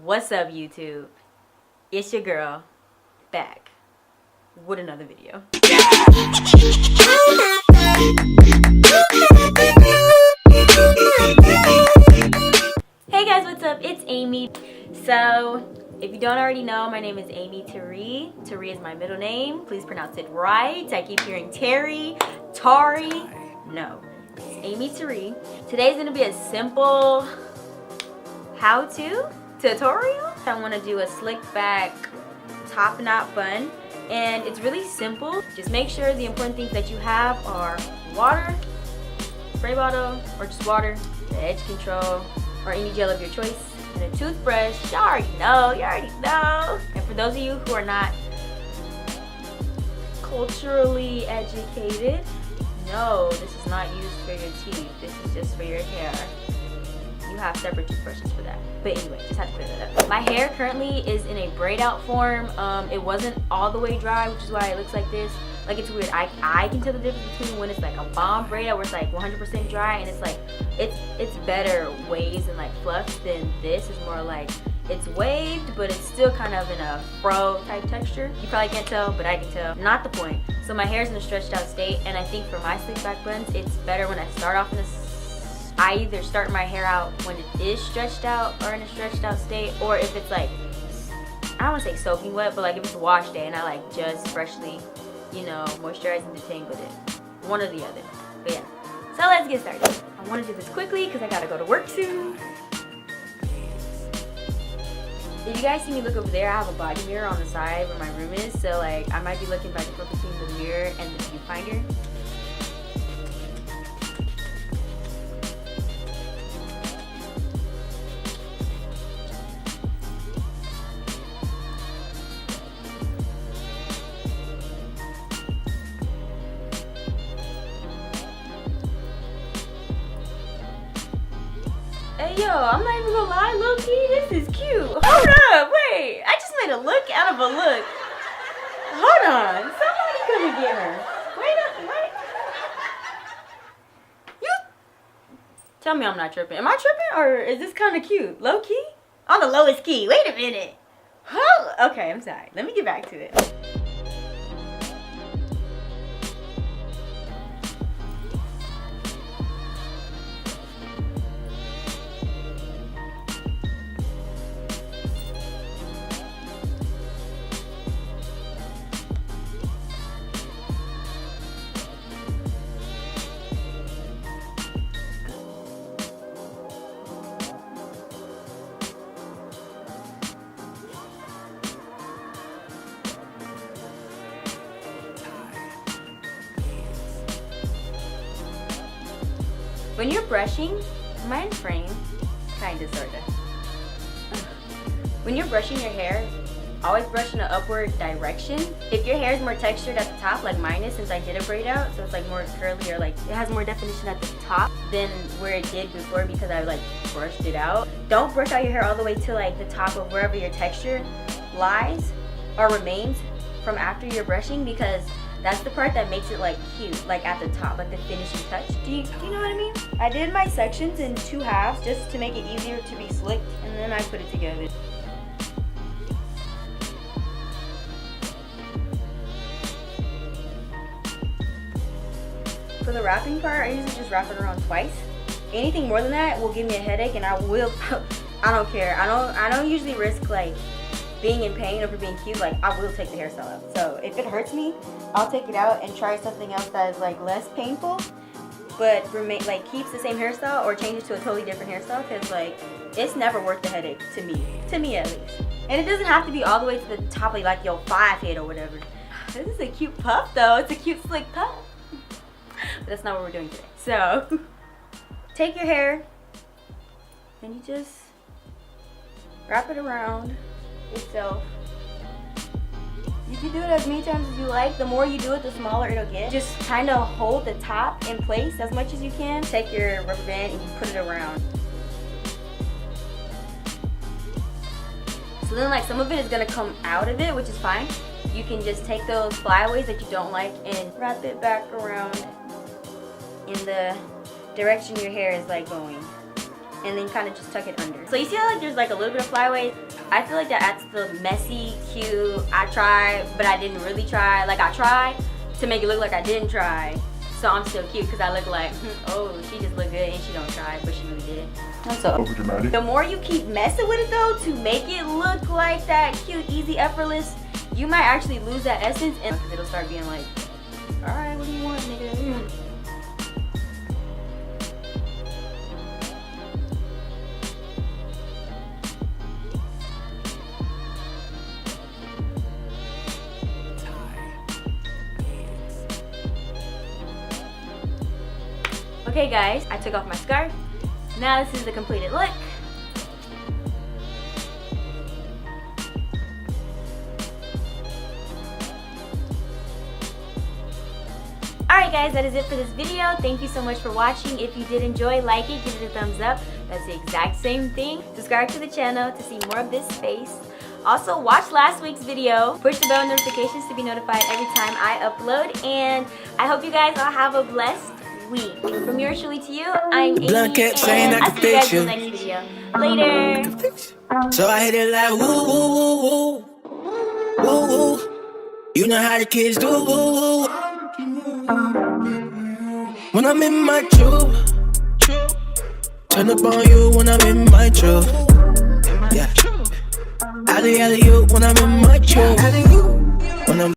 What's up, YouTube? It's your girl back with another video. Hey guys, what's up? It's Amy. So if you don't already know, my name is Amy Tarie. Tarie is my middle name. Please pronounce it right. I keep hearing Tarie, No, it's Amy Tarie. Today's gonna be a simple how-to tutorial. I want to do a slick back top knot bun, and it's really simple. Just make sure the important things that you have are water, spray bottle, or just water, the edge control, or any gel of your choice, and a toothbrush. You already know. And for those of you who are not culturally educated, no, this is not used for your teeth. This is just for your hair. You have separate toothbrushes for that. But anyway, just had to clear that up. My hair currently is in a braid out form. It wasn't all the way dry, which is why it looks like this. Like, it's weird. I can tell the difference between when it's like a bomb braid out where it's like 100% dry, and it's like it's better waves and like fluffs than this. Is more like it's waved, but it's still kind of in a fro type texture. You probably can't tell, but I can tell. Not the point. So my hair's in a stretched out state, and I think for my slick back buns, it's better when I start off in this. I either start my hair out when it is stretched out or in a stretched out state, or if it's like, I don't want to say soaking wet, but like if it's wash day and I like just freshly, you know, moisturize and detangle it. One or the other. But yeah. So let's get started. I want to do this quickly because I gotta go to work soon. If you guys see me look over there, I have a body mirror on the side where my room is. So like I might be looking back and forth between the mirror and the viewfinder. Hey yo, I'm not even gonna lie, low-key, this is cute. Hold up, wait. I just made a look out of a look. Hold on, somebody come and get her. Wait. You tell me I'm not tripping. Am I tripping, or is this kind of cute? Low-key? On the lowest key. Wait a minute. Okay, I'm sorry. Let me get back to it. When you're brushing, mind frame, kinda, sorta. When you're brushing your hair, always brush in an upward direction. If your hair is more textured at the top, like mine is, since I did a braid out, so it's like more curly, or like it has more definition at the top than where it did before because I like brushed it out. Don't brush out your hair all the way to like the top of wherever your texture lies or remains from after you're brushing, because that's the part that makes it like cute, like at the top, like the finishing touch. Do you know what I mean? I did my sections in 2 halves just to make it easier to be slicked, and then I put it together. For the wrapping part, I usually just wrap it around twice. Anything more than that will give me a headache, and I don't care. I don't usually risk like being in pain over being cute. Like, I will take the hairstyle out. So if it hurts me, I'll take it out and try something else that is like less painful, but like keeps the same hairstyle, or change it to a totally different hairstyle, because like it's never worth the headache to me at least. And it doesn't have to be all the way to the top of like your 5 head or whatever. This is a cute puff though. It's a cute slick puff. But that's not what we're doing today. So take your hair and you just wrap it around itself. You can do it as many times as you like. The more you do it, the smaller it'll get. Just kind of hold the top in place as much as you can. Take your rubber band and you put it around. So then like some of it is gonna come out of it, which is fine. You can just take those flyaways that you don't like and wrap it back around in the direction your hair is like going. and then kind of just tuck it under. So you see how like there's like a little bit of flyaways? I feel like that adds the messy, cute, I tried, but I didn't really try. Like I tried to make it look like I didn't try. So I'm still cute because I look like, oh, she just looked good and she don't try, but she really did. So the more you keep messing with it though, to make it look like that cute, easy, effortless, you might actually lose that essence, and it'll start being like, all right, what do you want, nigga? Okay guys, I took off my scarf. Now this is the completed look. Alright guys, that is it for this video. Thank you so much for watching. If you did enjoy, like it, give it a thumbs up. That's the exact same thing. Subscribe to the channel to see more of this space. Also, watch last week's video. Push the bell notifications to be notified every time I upload. And I hope you guys all have a blessed week. From yours truly to you, I'm Amy, and I'll see you guys in the next video. Later! So I hit it like woo woo woo woo woo woo. You know how the kids do woo woo. When I'm in my truth, turn up on you when I'm in my truth. Yeah. Alley alley you when I'm in my truth. When I'm